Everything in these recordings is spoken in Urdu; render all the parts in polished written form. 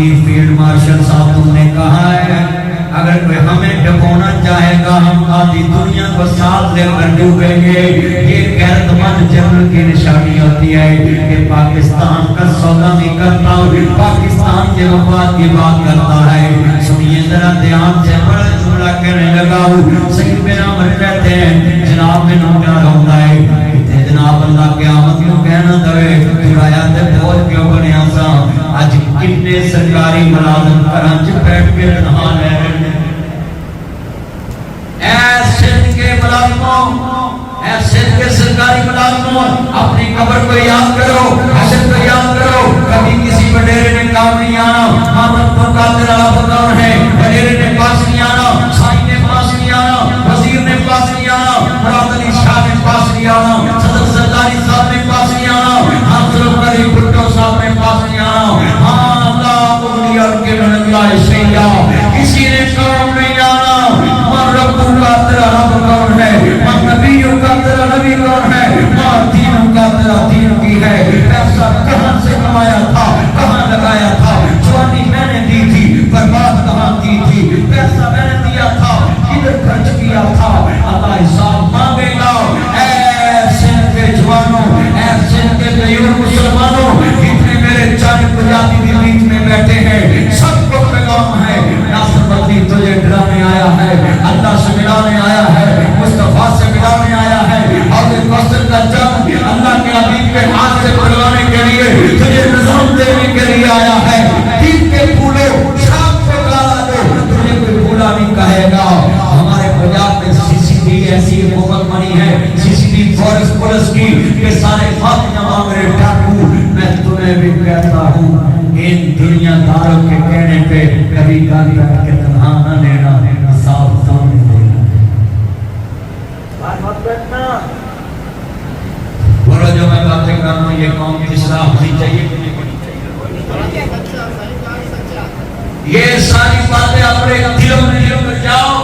چیف فیلڈ مارشل صاحب تم نے کہا ہے اگر کوئی ہمیں ڈبونا چاہے گا ہم آدھی دنیا کو ساتھ لے کر ڈوبیں گے. یہ غیرت مند جنرل کی نشانی ہوتی ہے کہ پاکستان کا سودا نہیں کرتا, پاکستان کے مفاد کی بات کرتا ہے. سنیے ذرا دھیان سے, بڑا جملہ کہنے لگا ہوں. سید بن عمر کہتے ہیں جناب میں نو کیا ہوتا ہے کہ جناب اللہ قیامت کیوں کہنا دوے چرایا تے بہت کیوں بنیا سا. آج کتنے سرکاری ملازم کرانچ بیٹھ کے تنہا لے رہے ہیں. ایسے کے ملازموں, ایسے کے سرکاری ملازموں, اپنی قبر کو یاد کرو, حشر کو یاد کرو. کبھی کسی وڈیرے نے کام نہیں آنا, محمد تو قادر آپ کون ہے, وڈیرے نے پاس نہیں آنا, سائی نے پاس نہیں آنا, وزیر نے پاس نہیں آنا, مراد علی شاہ نے پاس نہیں آنا, صدر سرداری صاحب نے پاس نہیں آنا, حاضر قری بھٹو صاحب نے پاس نہیں آنا. ہاں اللہ کو دیا کے اللہ شیعہ کسی نے کام نہیں آنا. من ربو کا تیرا رب کون ہے, من نبیوں کا تیرا نبی کون ہے, من دینوں کا تیرا دین کی ہے. پیسہ کہاں سے کمایا تھا, کہاں لگایا تھا, جوانی میں نے دی تھی, برباد کہاں کی تھی, پیسہ میں نے دیا تھا, کدھر خرچ کیا تھا, اللہ حساب مانگے گا. ایسے کے جوانوں, ایسے کے غیر مسلمانوں, اتنے میرے چاند پجاتی بھی بیچ میں بیٹھے ہیں, سب کو پیغام ہے. ناصر بدی تجھے ڈرانے آیا ہے, اللہ سے ملانے آیا ہے, مصطفیٰ سے ملانے آیا ہے, اور ایک وصل کا جنگ اللہ کے حبیب کے ہاتھ سے بلوانے کے لیے, تجھے نظام دینے کے لیے آیا ہے. دین کے پھولو, شام کو گالا دو, تجھے کوئی بھولا نہیں کہے گا. ہمارے پنجاب میں سی سی ٹی ایسی حکومت بنی ہے, سی سی ٹی فورس پولیس کی, کہ سارے خاتمہ مانگرے ڈاکو. میں تمہیں بھی کہتا ہوں ان دنیا داروں کے کہنے پہ کبھی گالی کر کے تنہا نہ لینا, صاف سامنے دینا. مت بیٹھنا. بولو جو میں باتیں کر رہا ہوں یہ قوم کی اصلاح ہونی چاہیے. یہ ساری باتیں اپنے دلوں میں لے جاؤ.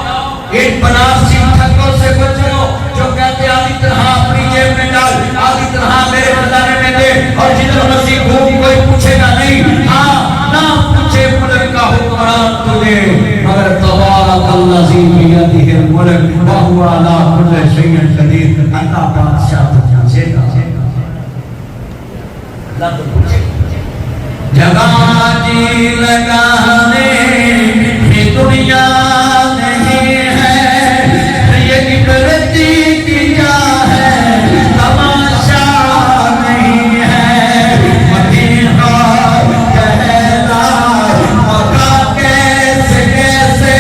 ایک بناسی ٹھگوں سے بچو جو کہتے ہیں آدھی طرح اپنی جیب میں ڈال, آدھی طرح میرے خزانے میں دے, اور جدھر مسیح گھوم کوئی پوچھے گا نہیں. ہاں نہ پوچھے ملک کا حکمران تجھے, مگر تبارک الذی بیدہ الملک وہو علی کل شیء قدیر. اللہ بادشاہ تو پوچھے گا, اللہ تو پوچھے گا. جگہ جی لگانے یہ دنیا نہیں ہے, یہ عبرتی کی جا ہے, تماشا نہیں ہے. مدینہ کہلا مکہ کیسے کیسے,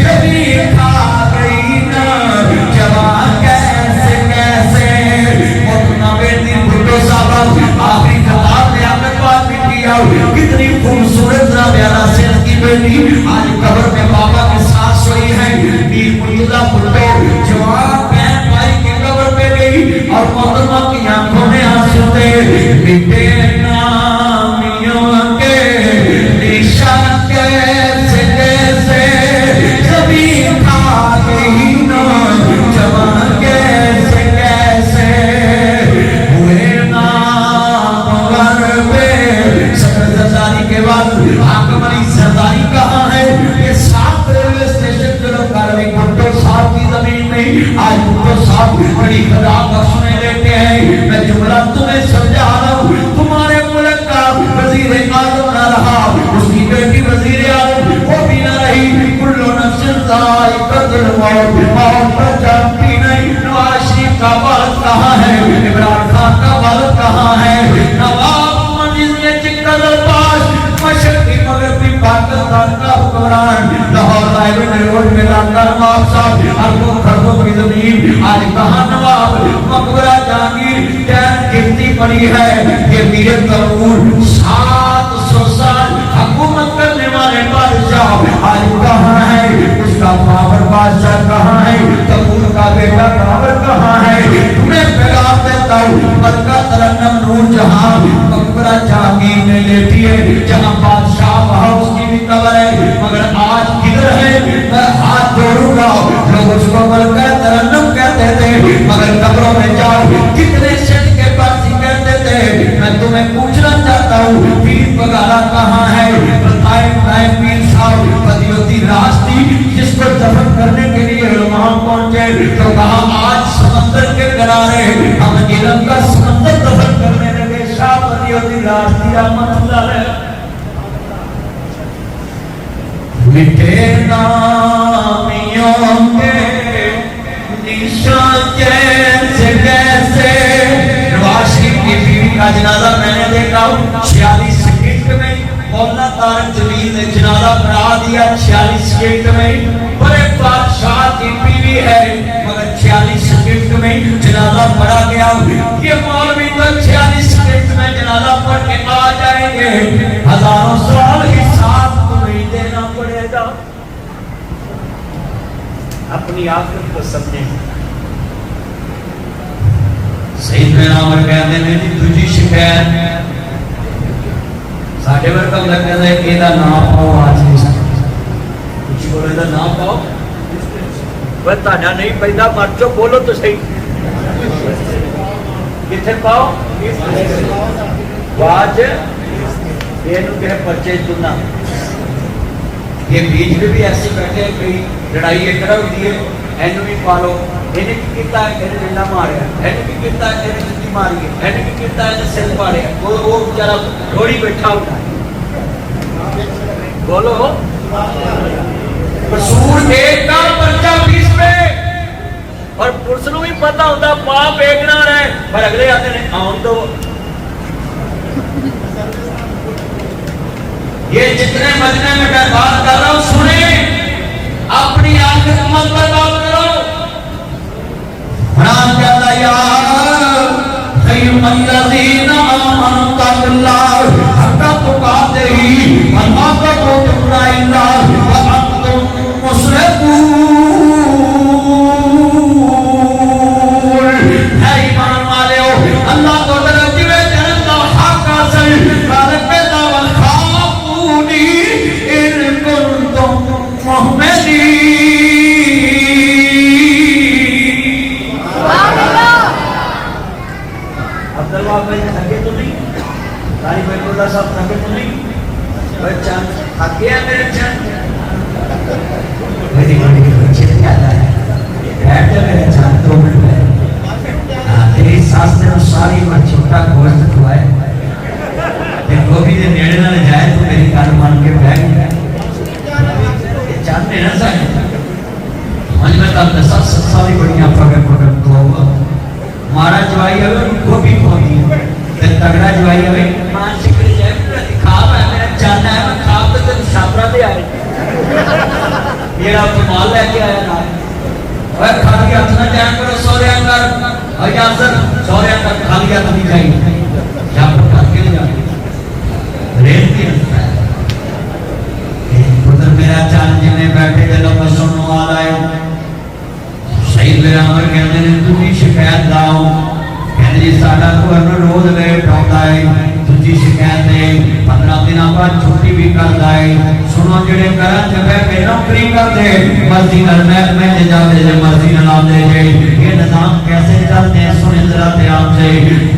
کبھی کھا گئی نا جوان کیسے کیسے. مطمئنہ بیٹی بھٹو صاحب آخری خطاب نے اپنے بات بھی کیا, کتنی خوبصورت ذرا پیارا سے کی بیٹی آج قبر میں بابا کے ساتھ سوئی ہے. پیر مرتضیٰ بھٹو جوان بہن بھائی کی قبر پہ گئی, اور محترمہ کی آنکھوں نے آنسو دے. بیٹے نامیوں کے نشان کیسے کیسے, کبھی کھا گئی نا جوان کیسے کیسے. ہوئے نام ور پہ صدر زرداری کے بعد حاکم علی زرداری کہاں ہے, یہ ساتھ ریلوے اسٹیشن کے لوگ کاروی بھٹو صاحب کی زمین میں. آج بھٹو صاحب بڑی خدا بخشنے لیتے ہیں. میں جملہ تمہیں سمجھا رہا ہوں, تمہارے ملک کا وزیر اعظم نہ رہا, اس کی بیٹی وزیر اعظم وہ بھی نہ رہی. کل نفس ذائقۃ الموت, موت پر جانتی نہیں. نواز شریف کا والد کہاں ہے, عمران خان کا والد کہاں ہے, نواب مجید نے چکر الباش مشرقی مغربی پاکستان کا حکمران, لاہور رائے روڈ میں لاندہ نواب صاحب, اربوں خربوں کی زمین آج کہاں نواب, مقبرہ جہانگیر ٹین گرتی پڑی ہے. یہ میر تیمور 700 سال حکومت کرنے والے بادشاہ آج کہاں ہے, اس کا بابر بادشاہ کہاں ہے, تیمور کا بیٹا بابر کہاں ہے. تمہیں پیغام دیتا ہوں, ملکہ ترنم نور جہاں مقبرہ جہانگیر میں لیٹی ہے, جہاں بادشاہ وہاں اس کی بھی قبر ہے, مگر آج کدھر ہے. میں ہاتھ جوڑوں گا, لوگ اس کو ملکہ ترنم کہتے تھے, مگر قبروں میں جاؤ کتنے شد کے پاس ہی کہتے تھے. میں تمہیں پوچھنا چاہتا ہوں پیر وغیرہ کہاں ہے, دی لاش دی رحمت اللہ ہے مٹھے نامیوں کے نشان جیسے کیسے رواشی کی بیوی کا جنازہ میں نے دیکھا 46 سکٹ میں مولانا طارق جمیل نے جنازہ پڑھا دیا 46 سکٹ میں بڑے بادشاہ کی بیوی ہے مگر 46 سکٹ میں جنازہ پڑھا گیا یہ مولوی تو 46 سکٹ میں جنازہ پڑھ کے آ جائیں گے ہزاروں سوال حساب تمہیں دینا پڑے گا اپنی آخرت کو سمجھیں سید بن عمر کہتے ہیں جی تجھی شکایت ساڑھے ورکم لگتا ہے کہ ایدہ نام پاؤ آج نہیں سکتے کچھ بولو ایدہ نام پاؤ وہ تانا نہیں پیدا مرچو بولو تو صحیح کتھے پاؤ واج بینو کے پرچے چنا یہ بیج میں بھی ایسے بیٹھے ہیں کئی لڑائی ایک طرح ہوتی ہے اینو بھی پالو اینو کی کتا ہے اینو جنہ ماریا اینو کی کتا ہے اینو جنہ ماری ہے اینو کی کتا ہے اینو سل پاڑیا وہ بچارہ گھوڑی بیٹھا ہوتا ہے بولو قصور ایک کا پرچہ 20 پہ اور پرس نو بھی پتہ ہوتا پاپ ایک نہ رہے پر اگلے آتے ہیں آن دو یہ جتنے مجنے میں میں بات کر رہا ہوں سنیں اپنی آخر عمل پر بات کرو قرآن کہتا یا خیم الذین آمنوا اتقوا اللہ حق تقاتہ ولا تموتن الا وانتم مسلمون اے ایمان والو اللہ کو ڈرتے ہوئے جنت کا حق حاصل مالک پیدا والخافونی ان کنتم مؤمنین عبداللہ بھائی تھکے تو نہیں داری بھائی اللہ صاحب تھکے تو نہیں بھائی چاند تھکے ہیں میرے چاند بھائی دیکھو بچے کیا ہے بیٹھ جا میرے چاند 2 منٹ میں تیری ساس نے ساری مر چھوٹا گوشت کھوائے دیکھو بھی دے نیڑے نہ جائے تو میری کار مان کے بیٹھ گیا یہ چاند نے نہ سائے مجھ میں تب 10 سالی بڑیاں پکڑ تو مارا جوائی ہے وہ بھی کھوتی ہے تگڑا جوائی ہے مان شکر جائے خواب ہے میرا جانا ہے میں خواب تو تم شاپرہ دے آئے میرا مال لے کے آیا نا وہ خالی ہاتھ نہ جائیں کرو سورے اندر اور یاسر سورے اندر خالی ہاتھ نہیں جائیں جہاں پر کھا کے جائیں ریت کی انتر ہے پتر میرا چاند جنہیں بیٹھے جلو میں سنو والا ہے شہید میرا عمر کہتے ہیں تمہیں شکایت لاؤ کہتے ہیں ساڑھا کو انہوں روز لیٹ ہوتا ہے تجھی شکایت ہے 15 دنوں بعد چھوٹی بھی کر دائے سنو جڑے کرن جب ہے نوکری کر دے مرضی نرمیت میں لے جا دے مرضی نلام دے جائے یہ نظام کیسے چلتے ہیں سنے ذرا تیام سے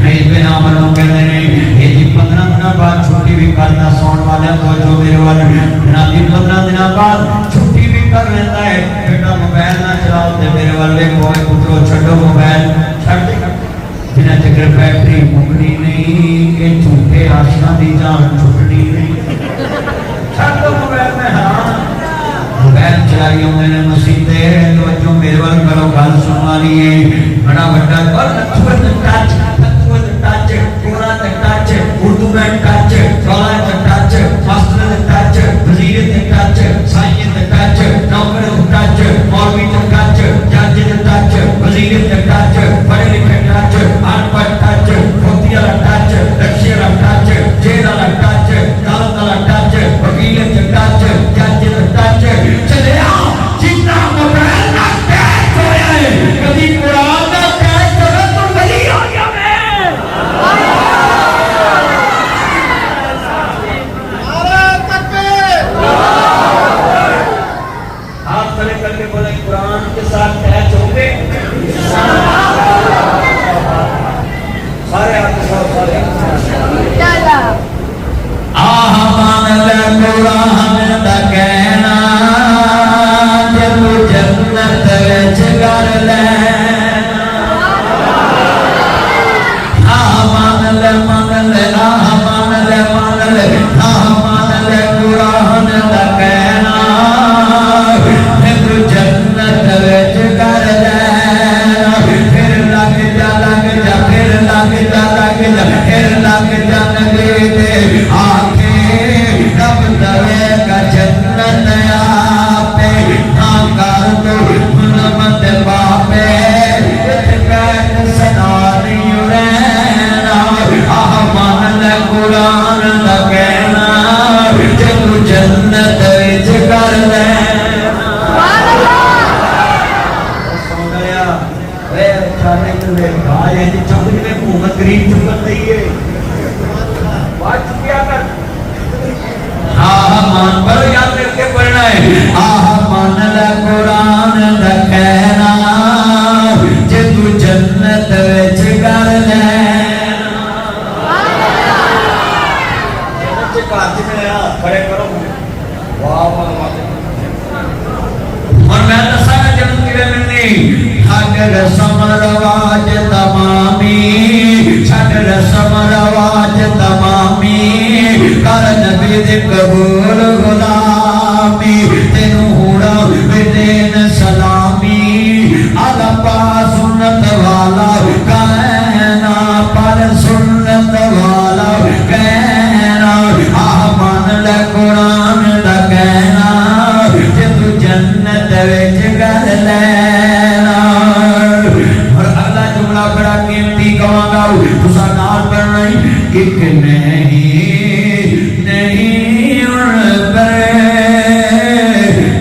شہید میرا عمر کو کہتے ہیں یہ جی 15 دنوں بعد چھوٹی بھی کرنا سون والے تو جو میرے والے جنابی 15 دنوں بعد چھوٹی بھی کر لیتا ہے بیٹا موبائل نہ چلاؤ دے میرے والے کوئی پترو چھڑو موبائل چھڑ دے بنا چکر فیکٹری مکنی نہیں کہ چھوٹے آشنا دی جان چھوٹنی نہیں چھڑ دو موبائل میں ہاں موبائل چلائی ہوں میں نے مسیحتے تو جو میرے والے کرو گل سنوا لیے بڑا بڑا اور تھوڑ ٹچ پورا ٹچ اردو میں ٹچ رولا ٹچ ماسٹر ٹچ وزیر ٹچ سائیں ٹچ نوکر ٹچ مولوی ٹچ جج ٹچ وزیر ٹچ پڑھے لکھے ٹچ ان پڑھ ٹچ کھوتی والا ٹچ رکشے والا ٹچ جیل والا ٹچ عدالت والا ٹچ وکیل ٹچ جج ٹچ چلے آؤ جتنا موبائل کا ٹچ ہویا ہے کبھی قرآن کا ٹچ کرو تو ولی ہو گیا میں آپ کھڑے کر کے بولیں قرآن کے ساتھ ٹچ ہو گئے سارے آپ سارے آہمان قرآن دا کہنا جب جنت وچ کر لینا آہمان بتائیے بات کیا کر مان پر یاد کر کے پڑھنا ہے مان لا قرآن دا کہنا جے تو جنت وچ کر لینا جنت چ کاج میں کھڑے کرو واہ واہ اور میں دسا جنت کی ملنی چھڈ رسم رواج تمامی چھڈ رسم رواج تمامی کر نبی دے قبول غلامی تینوں ہوڑا دین سلامی آلا پا سنت والا کہنا پر سنت والا کہنا مان لے قرآن دا کہنا جے تو جنت وچ کر لینا اور اگلا جملہ بڑا قیمتی کہاں گا تسا نال پڑھنا ایک نہیں ان پر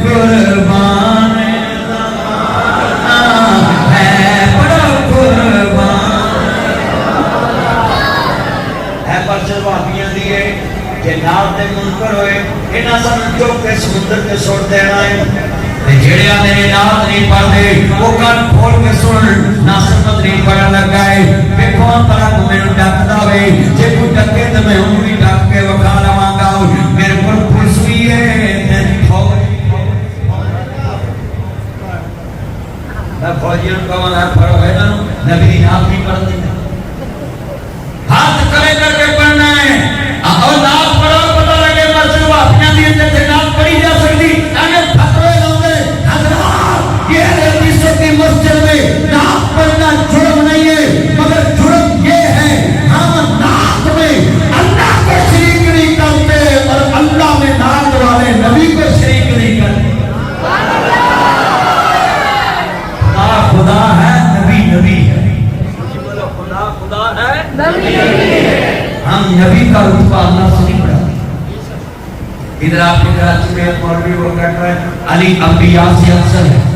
قربان ہے بڑا قربان ہے پر جوابیاں دیئے کہ نال دے منکر ہوئے انہاں سن جو کہ سمندر کے سوڑ دینا ہے جڑے میرے نات نہیں پڑھتے وہ کن کھول کے سن ناصرت نہیں پڑھن لگا ہے میں کون طرح کو میرے ڈاکتا ہوئے جے کوئی ڈکے تو میں ہوں بھی ڈاک کے وکھا لواں گا میرے پر پولیس ہوئی ہے میں فوجیوں کا وہاں پڑھو ہے نا نبی نات نہیں پڑھتے ہاتھ کھڑے کر کے پڑھنا ہے اور نات پڑھو پتہ لگے مسجد واپیاں دیئے جیسے نات پڑھی جا سکتی اگر پھتوے لاؤں یہ حدیثوں کی مسجد میں نعت پڑھنا جرم نہیں ہے مگر جرم یہ ہے ہم نعت میں اللہ کو شریک نہیں کرتے اور اللہ میں نعت والے نبی کو شریک نہیں کرتے خدا ہے نبی نبی ہے خدا ہے نبی ہے ہم نبی کا رتبہ اللہ سے نہیں پڑھاتے ادھر آپ کے کراچی میں مولوی وہ کہتا ہے علی انبیاء سے افضل ہے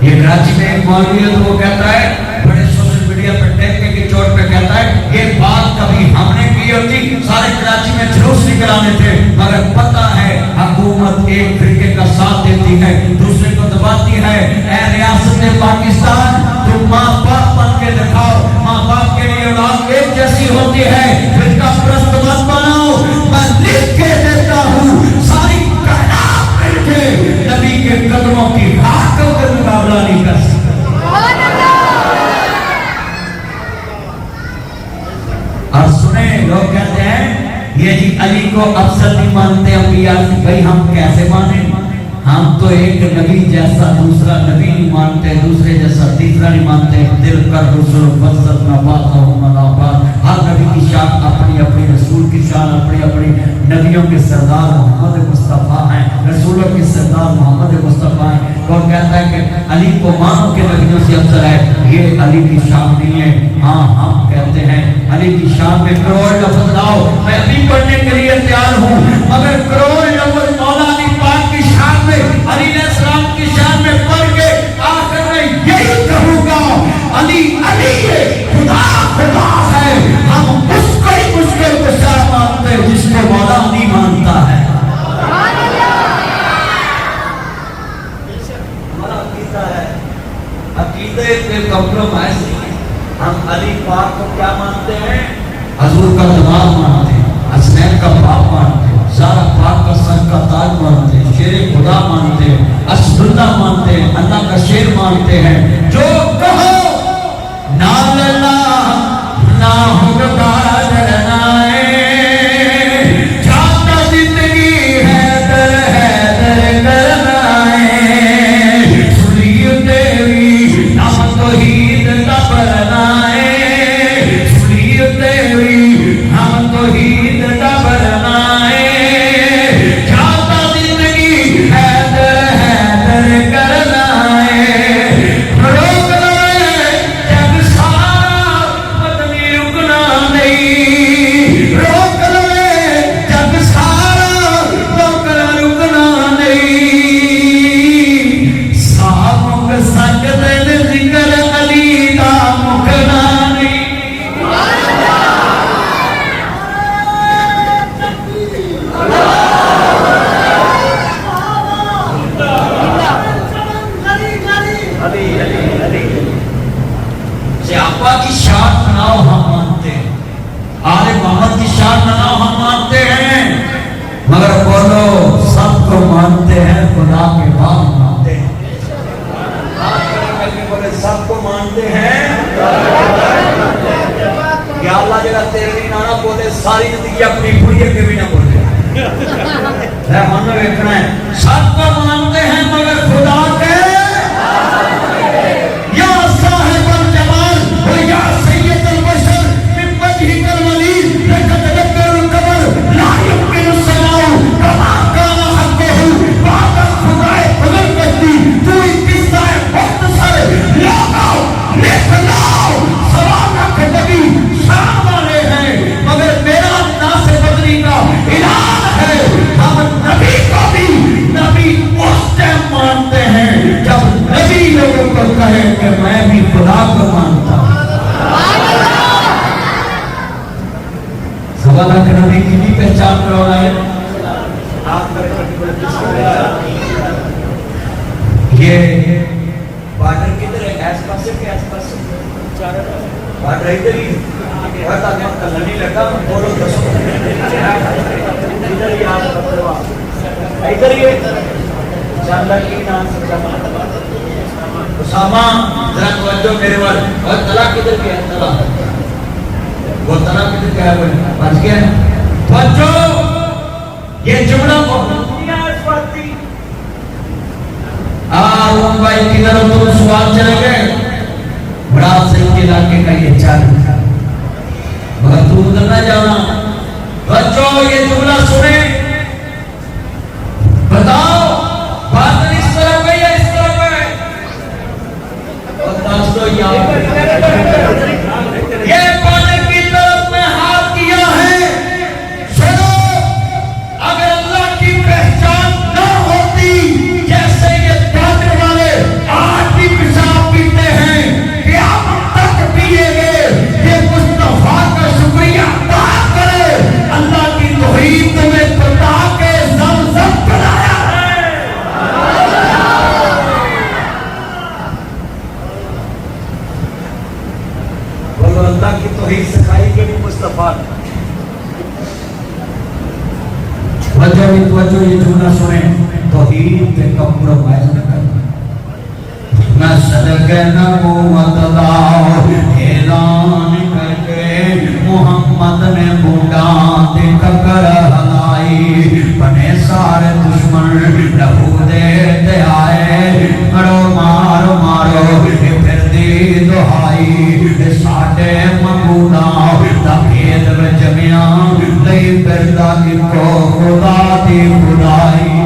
یہ کراچی میں ایک مولوی ہے تو وہ کہتا ہے بڑے سوشل میڈیا پر ٹیکے کے چوٹ پہ کہتا ہے یہ بات کبھی ہم نے کی ہوتی سارے کراچی میں جلوس نکلانے تھے مگر پتہ ہے حکومت ایک فرقے کا ساتھ دیتی ہے دوسرے کو دباتی ہے اے ریاست پاکستان تم ماں باپ بن کے دکھاؤ ماں باپ کے لیے اولاد ایک جیسی ہوتی ہے فرقہ پرست مت بناؤ میں لکھ کے دیتا ہوں ساری کائنات مل کے نبی کے قدموں کی حاکم کا مقابلہ نہیں کر سکتا اور سنیں لوگ کہتے ہیں یہ جی علی کو افضل نہیں مانتے انبیاء بھئی ہم کیسے مانیں ہم تو ایک نبی جیسا دوسرا نبی نہیں مانتے دوسرے جیسا تیسرا نہیں مانتے دل کر رسول فضل نبات ملابات ہر نبی کی شان اپنی اپنی رسول کی شان اپنی اپنی نبیوں کے سردار محمد مصطفیٰ ہیں رسولوں کے سردار محمد مصطفیٰ ہیں کون کہتا ہے کہ علی کو مانو کے نبیوں سے افضل ہے یہ علی کی شان نہیں ہے ہاں ہم کہتے ہیں علی کی شان میں کروڑ لفظ لاؤ میں ابھی پڑھنے کے لیے تیار ہوں مگر کروڑ لفظ مولا علی پاک کی شان میں علی علیہ السلام کی شان میں پڑھ کے آخر میں یہی کہوں گا علی علی خدا خدا ہے ہم اس کو ہی مشکل کو شاہ مانتے جس کو مولا علی مانتا ہے ہمارا عقیدہ ہے عقیدے پہ کمپرومائز نہیں ہم علی پاک کو کیا مانتے ہیں حضور کا دماغ مانتے ہیں حسنین کا باپ مانتے ہیں زہرا پاک کا سر کا تاج مانتے ہیں شیر خدا مانتے ہیں اسد اللہ مانتے ہیں اللہ کا شیر مانتے ہیں جو کہو نال اللہ نہ ہوگا ڈرنائے جاتا زندگی حیدر حیدر کرنائے سنیے تیری نام توحید نہ برنائے سنیے تیری نام توحید نہ برنائے کرنا ہے روکنا ہے جب سارا اللہ جگہ تیرے بھی نہ بولے ساری زندگی اپنی بڑی کے بھی نہ بولے ہم نے دیکھنا ہے سب کو مانتے ہیں مگر خدا کے یا صاحب الجمال و یا سید البشر من وجهك الولید لتتذكر القبر لا يمكن السماء كما كان حقه بعد خدا قدر کرتی تو ایک قصہ مختصر لاؤ لکھ لاؤ سوالہ کے نبی شان والے ہیں مگر میرا ناصر بدری کا اعلان ہے ہم نبی کو بھی نبی اس ٹائم مانتے ہیں جب نبی لوگوں کو کہے کہ میں بھی خدا کو مانتا ہوں سوالہ کے نبی کی بھی پہچان کرو رہا ہے یہ بارڈر کدھر ہے ایس پاس سے کہ ایس پاس سے بارڈر ادھر ہی بہت آدمی کلر نہیں لگا بولو دسو ادھر ہی آپ بتلوا ادھر ہی جانلہ کی نام سکتا اسامہ ذرا توجہ میرے وال اور تلا کدھر گیا تلا وہ تلا کدھر گیا ہے بچ گیا توجہ یہ جملہ بہت اس بات تھی آن بھائی کدھر ہو تم سوال چلے گئے بڑا صحیح علاقے کا یہ چال مگر تو ادھر نہ جانا بچوں یہ جملہ سنیں بتاؤ بات اس طرح پہ یا اس طرح پہ بتاؤ تو یہ بادر کی طرف میں ہاتھ کیا ہے سنو اگر اللہ کی پہچان نہ ہوتی جیسے یہ بادر والے آج بھی پیشاب پیتے ہیں قیامت تک پیے گے یہ مصطفیٰ کا شکریہ ادا کرے اللہ کی توحید تمہیں بتا کے زمزم بنایا ہے بولو اللہ کی توحید سکھائی کہ بھی مصطفیٰ وجہ یہ جملہ سنیں توحید پہ کمپرومائز نہ کرنا میں صدقہ نبوت دا اعلان کر کے محمد نے بوٹاں دے ککر ہلائی بنے سارے دشمن لہو دے آئے مرو مارو مارو پھر دی دہائی ساڑے مقولا دا بھید جمیاں لئی پردہ کو خدا دی خدائی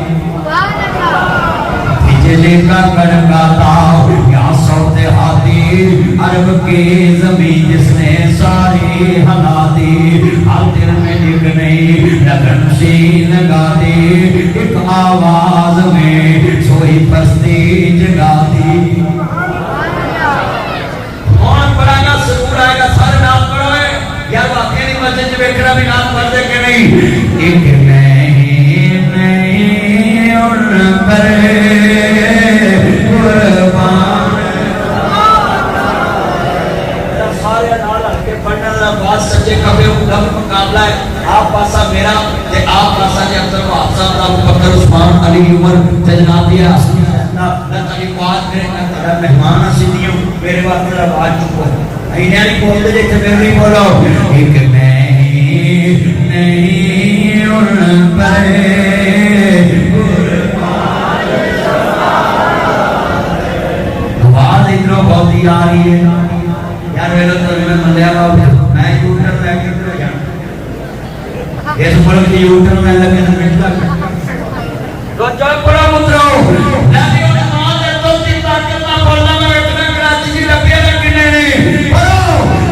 بجلی کا کڑکاتا یا سوتے ہاتھی عرب کی زمین جس نے ساری ہلا دی ہر دل میں لکھ نہیں لگن سی لگا دی ایک آواز میں سوئی پستی جگا دی کون پڑھائے گا سکور آئے گا سارے نام پڑھوئے یا واقعی نہیں مسجد جو بیکھرا بھی نام پڑھ دے کہ نہیں ایک نہیں ان پر سچے کبھی مقابلہ ہے آپ پاسا میرا تے آپ پاسا جے افضل و افضل ابو بکر عثمان علی عمر جنابیہ نہ تعالی بات کرے نہ مہمان سیدیوں میرے بات میرا آواز چکو ہے اینے نہیں بولتے جے تے میرے نہیں بولو ایک نہیں ان پر آواز ادھروں بہت ہی آ رہی ہے یار میرے تو میں مندیا بابا میں یوٹر لے کے ادھر جانا اس ملک کی یوٹر میں لگے تو مٹ لگ تو چل پڑا مترو نبی انہیں مان دے تو تین طاقت نہ بولنا میں اتنا کراچی کی ڈبیاں لگنے نہیں پڑھو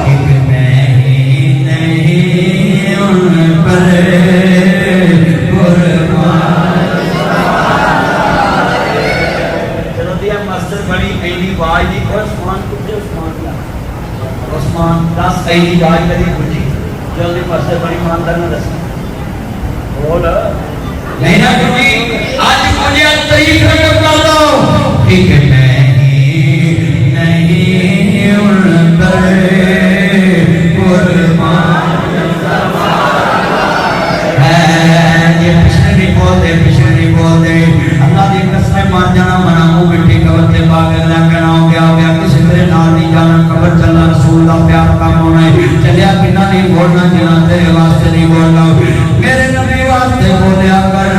ایک نہیں ان پر چلو دیا مسجد بڑی پہلی بائی دی عثمان کچھ عثمان کیا عثمان 10 ایلی بائی کری کچھ جلدی مسجد بڑی ماندر نہ دس بول نہیں نہ کیونکہ آج مجھے تاریخ رکھ دو ٹھیک نہیں ان پر قربان ہے یہ پچھلے نہیں بولتے اللہ دی قسم مان جانا منامو مٹی قبر تے باغ لگ ہو گیا کسی طرح نال نہیں جانا قبر چلنا رسول اللہ پیار کام ہونا ہے چلیا کنا نہیں بولنا جنا تیرے واسطے نہیں بولنا میرے نبی واسطے بولیا کر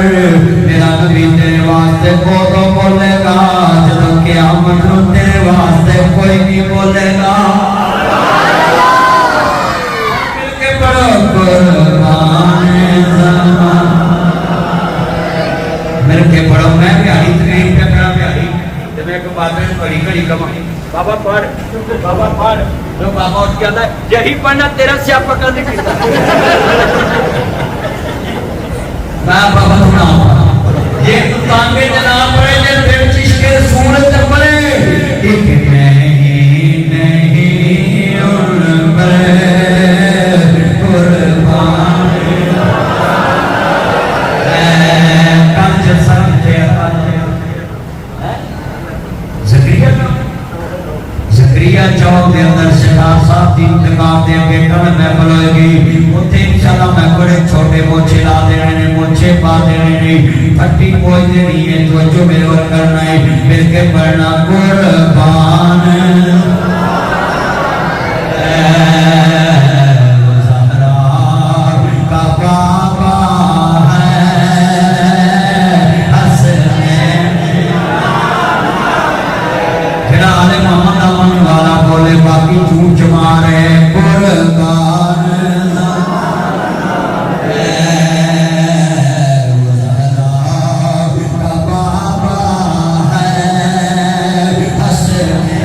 میرا نبی تیرے واسطے کو بولے گا جب قیامت نو تیرے واسطے کوئی نہیں بولے گا مل کے پڑھو قربان زمان مل کے پڑھو میں پیاری ترین پکڑا پیاری تو میں ایک بات میں پڑھی کڑی کما بابا پڑھ جو بابا اٹھ کے آتا ہے یہی پڑھنا تیرا سیاپا کر دکھتا میں بابا سناؤں یہ تو تانگے جناب پڑھے جن بے چشکے سورت پڑھے ایک نہیں ان پر قربان کانچ سمجھے زکریہ چوک دے اندر شہدار صاحب دی انتقام دے کے کل میں بلوئے گی اتھے انشاءاللہ میں بڑے چھوٹے موچے لا دینے نے موچے پا دینے نے پھٹی پوئی دینی ہے تو جو میرے ور کرنا ہے مل کے پڑھنا قربان باقی جھوٹ مارے قربان کا بابا ہے حسن ہے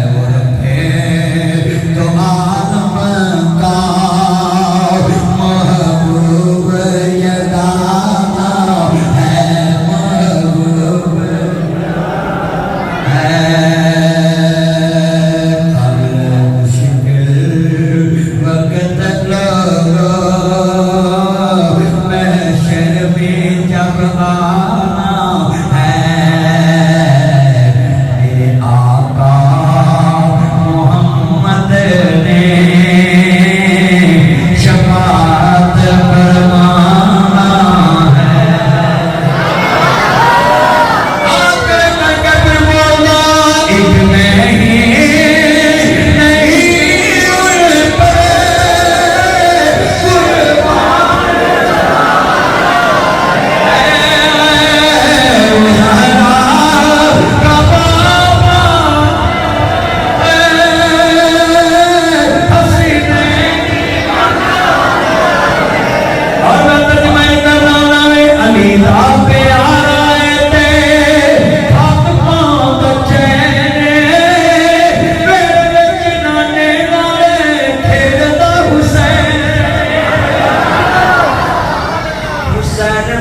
اور پھر تو عالم کا محبوب یگانا ہے محبوب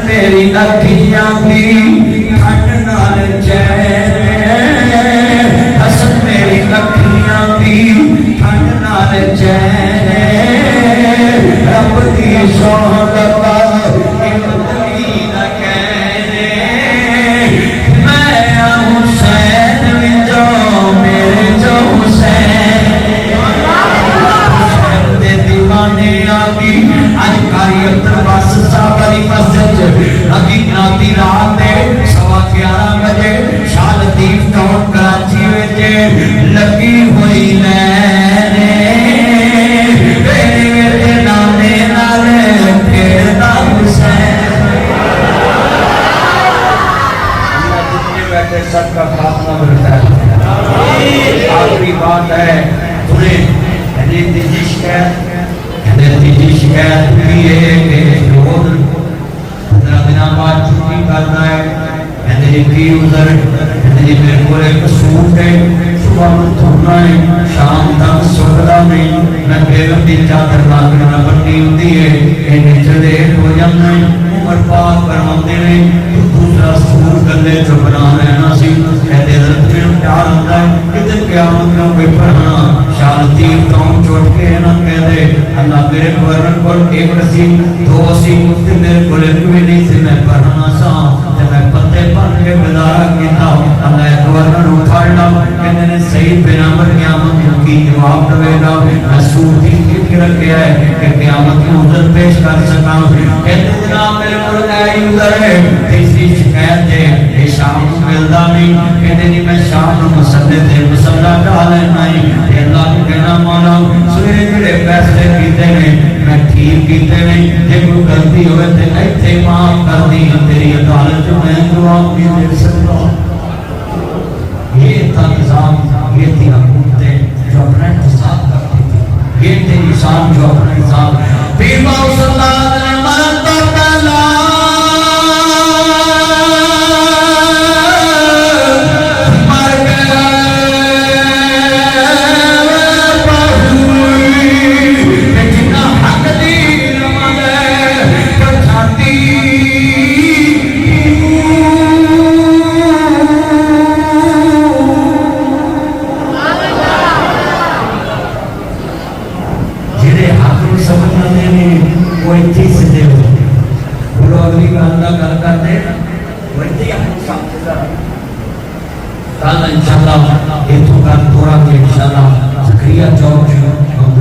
میری اکھیاں بھی ٹھنڈ نال چین حسن میری اکھیاں بھی ٹھنڈ نال چین رب دی شہادت امتنی نہ کہنے میں حسین جو میرے جو حسین دے دیوانے آگی آج کاری اتر باس صاحب علی مسجد ابھی ناتی رات ہے 11:15 بجے شاہ لطیف ٹاؤن کراچی وچ لگی ہوئی لینے میرے نانے نال کھیڑدا حسین اللہ جتنے بیٹھے سب کا خاتمہ ملتا ہے آخری بات ہے تمہیں تیجی شکایت بھی ہے کہ روز 15 دنوں بعد چھٹی کرنا ہے کہتے جی کی عذر کہتے جی میرے کو ایک سوٹ ہے صبح میں دھونا ہے شام تک سکھدا نہیں میں بیگم دی چادر لاگنا بننی ہوتی ہے یہ نیچے لیٹ ہو جانا ہے عمر پاک فرماتے ہیں تو دوسرا سوٹ گلے چ بنا لینا سی کہتے حضرت میں پیار ہوتا ہے کتنے قیامت میں کوئی پڑھنا شاہ لطیف ٹاؤن چھوڑ کے نہ کہہ دے اللہ میرے گورنر کو ایک رسی دو سی مفتی میرے کو ایک بھی نہیں سی میں پڑھنا سا جب میں پتے پڑھ کے گزارا کیتا اللہ گورنر اٹھاڑا کہنے نے سعید بن عمر قیامت کی جواب دے گا میں سوٹی فکر کیا ہے کہ قیامت میں عذر پیش کر سکا کہتے جناب میرے کو اے عذر ہے تیسری شکایت ہے یہ شام کو ملدا نہیں کہتے نہیں میں شام کو مسجد تے مصلی ڈال نہیں تکفیر کیتے ہیں جے کوئی غلطی ہوئے تے ایتھے معاف کر دی تیری عدالت میں جواب نہیں دے سکتا یہ تھا نظام یہ تھی حکومتیں جو اپنا انتصاب کرتی تھی یہ تھی نظام جو اپنا انتصاب پیر باو صلی اللہ علیہ وسلم تو پہلا انشاءاللہ یہ تو کل تھوڑا کہ انشاءاللہ زکریا چوک